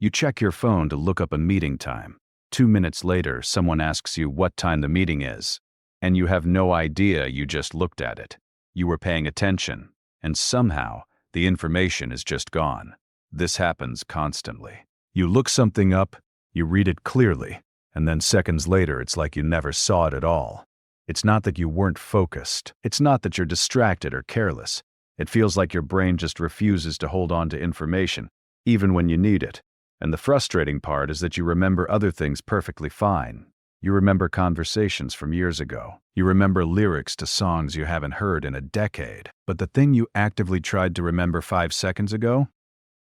You check your phone to look up a meeting time. 2 minutes later, someone asks you what time the meeting is, and you have no idea you just looked at it. You were paying attention, and somehow, the information is just gone. This happens constantly. You look something up, you read it clearly, and then seconds later it's like you never saw it at all. It's not that you weren't focused. It's not that you're distracted or careless. It feels like your brain just refuses to hold on to information, even when you need it. And the frustrating part is that you remember other things perfectly fine. You remember conversations from years ago. You remember lyrics to songs you haven't heard in a decade. But the thing you actively tried to remember 5 seconds ago?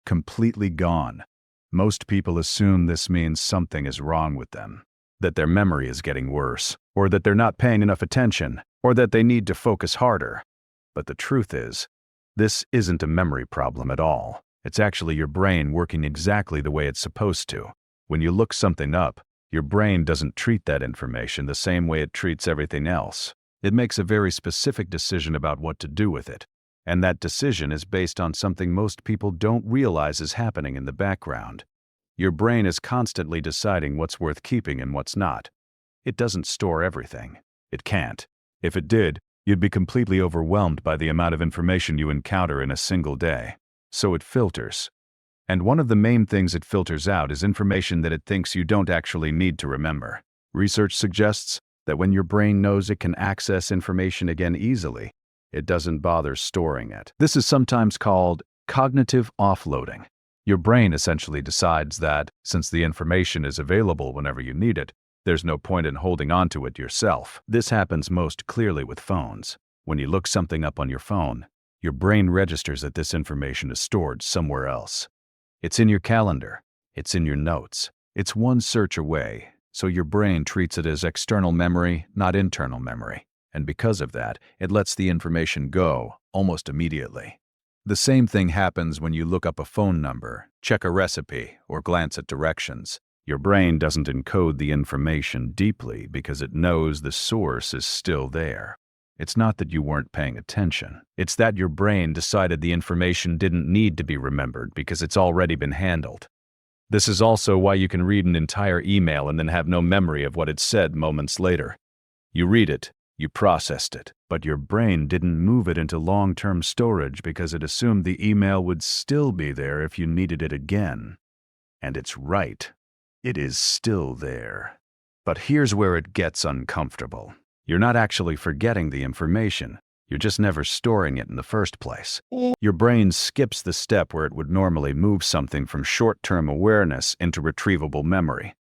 Completely gone. Most people assume this means something is wrong with them, that their memory is getting worse, or that they're not paying enough attention, or that they need to focus harder. But the truth is, this isn't a memory problem at all. It's actually your brain working exactly the way it's supposed to. When you look something up, your brain doesn't treat that information the same way it treats everything else. It makes a very specific decision about what to do with it. And that decision is based on something most people don't realize is happening in the background. Your brain is constantly deciding what's worth keeping and what's not. It doesn't store everything. It can't. If it did, you'd be completely overwhelmed by the amount of information you encounter in a single day. So it filters. And one of the main things it filters out is information that it thinks you don't actually need to remember. Research suggests that when your brain knows it can access information again easily, it doesn't bother storing it. This is sometimes called cognitive offloading. Your brain essentially decides that, since the information is available whenever you need it, there's no point in holding on to it yourself. This happens most clearly with phones. When you look something up on your phone, your brain registers that this information is stored somewhere else. It's in your calendar. It's in your notes. It's one search away, so your brain treats it as external memory, not internal memory. And because of that, it lets the information go almost immediately. The same thing happens when you look up a phone number, check a recipe, or glance at directions. Your brain doesn't encode the information deeply because it knows the source is still there. It's not that you weren't paying attention. It's that your brain decided the information didn't need to be remembered because it's already been handled. This is also why you can read an entire email and then have no memory of what it said moments later. You read it. You processed it, but your brain didn't move it into long-term storage because it assumed the email would still be there if you needed it again. And it's right. It is still there. But here's where it gets uncomfortable. You're not actually forgetting the information. You're just never storing it in the first place. Your brain skips the step where it would normally move something from short-term awareness into retrievable memory.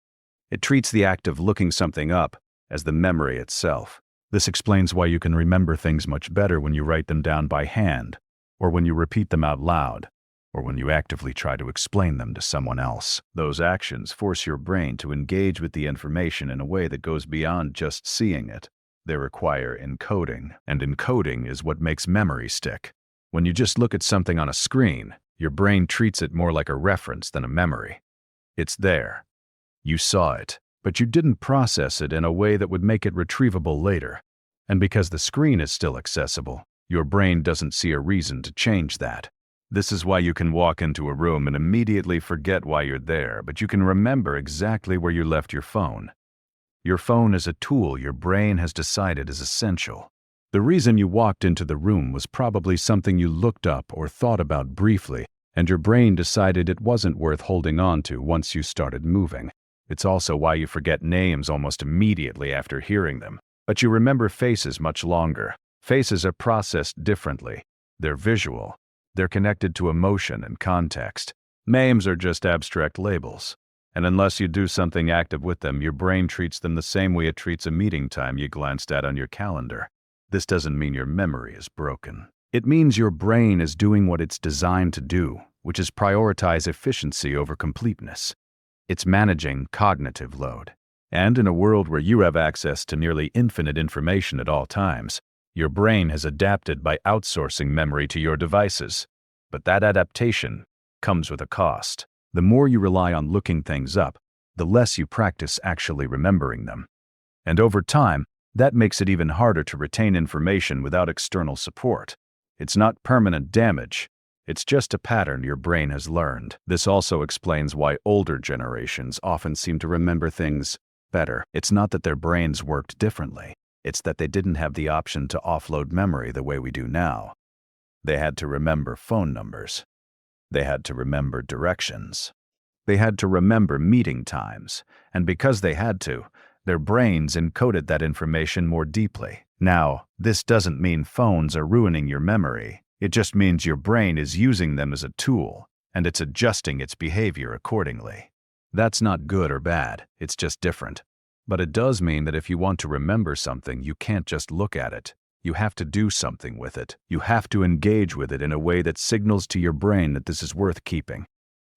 It treats the act of looking something up as the memory itself. This explains why you can remember things much better when you write them down by hand, or when you repeat them out loud, or when you actively try to explain them to someone else. Those actions force your brain to engage with the information in a way that goes beyond just seeing it. They require encoding, and encoding is what makes memory stick. When you just look at something on a screen, your brain treats it more like a reference than a memory. It's there. You saw it, but you didn't process it in a way that would make it retrievable later. And because the screen is still accessible, your brain doesn't see a reason to change that. This is why you can walk into a room and immediately forget why you're there, but you can remember exactly where you left your phone. Your phone is a tool your brain has decided is essential. The reason you walked into the room was probably something you looked up or thought about briefly, and your brain decided it wasn't worth holding on to once you started moving. It's also why you forget names almost immediately after hearing them. But you remember faces much longer. Faces are processed differently. They're visual. They're connected to emotion and context. Names are just abstract labels. And unless you do something active with them, your brain treats them the same way it treats a meeting time you glanced at on your calendar. This doesn't mean your memory is broken. It means your brain is doing what it's designed to do, which is prioritize efficiency over completeness. It's managing cognitive load. And in a world where you have access to nearly infinite information at all times, your brain has adapted by outsourcing memory to your devices. But that adaptation comes with a cost. The more you rely on looking things up, the less you practice actually remembering them. And over time, that makes it even harder to retain information without external support. It's not permanent damage. It's just a pattern your brain has learned. This also explains why older generations often seem to remember things better. It's not that their brains worked differently. It's that they didn't have the option to offload memory the way we do now. They had to remember phone numbers. They had to remember directions. They had to remember meeting times. And because they had to, their brains encoded that information more deeply. Now, this doesn't mean phones are ruining your memory. It just means your brain is using them as a tool, and it's adjusting its behavior accordingly. That's not good or bad, it's just different. But it does mean that if you want to remember something, you can't just look at it. You have to do something with it. You have to engage with it in a way that signals to your brain that this is worth keeping.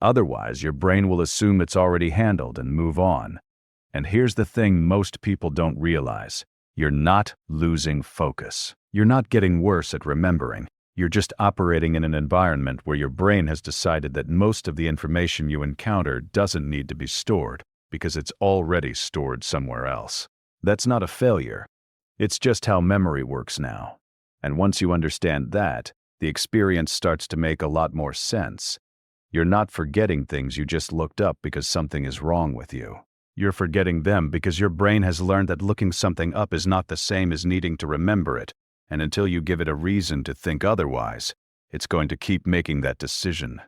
Otherwise, your brain will assume it's already handled and move on. And here's the thing most people don't realize. You're not losing focus. You're not getting worse at remembering. You're just operating in an environment where your brain has decided that most of the information you encounter doesn't need to be stored because it's already stored somewhere else. That's not a failure. It's just how memory works now. And once you understand that, the experience starts to make a lot more sense. You're not forgetting things you just looked up because something is wrong with you. You're forgetting them because your brain has learned that looking something up is not the same as needing to remember it. And until you give it a reason to think otherwise, it's going to keep making that decision.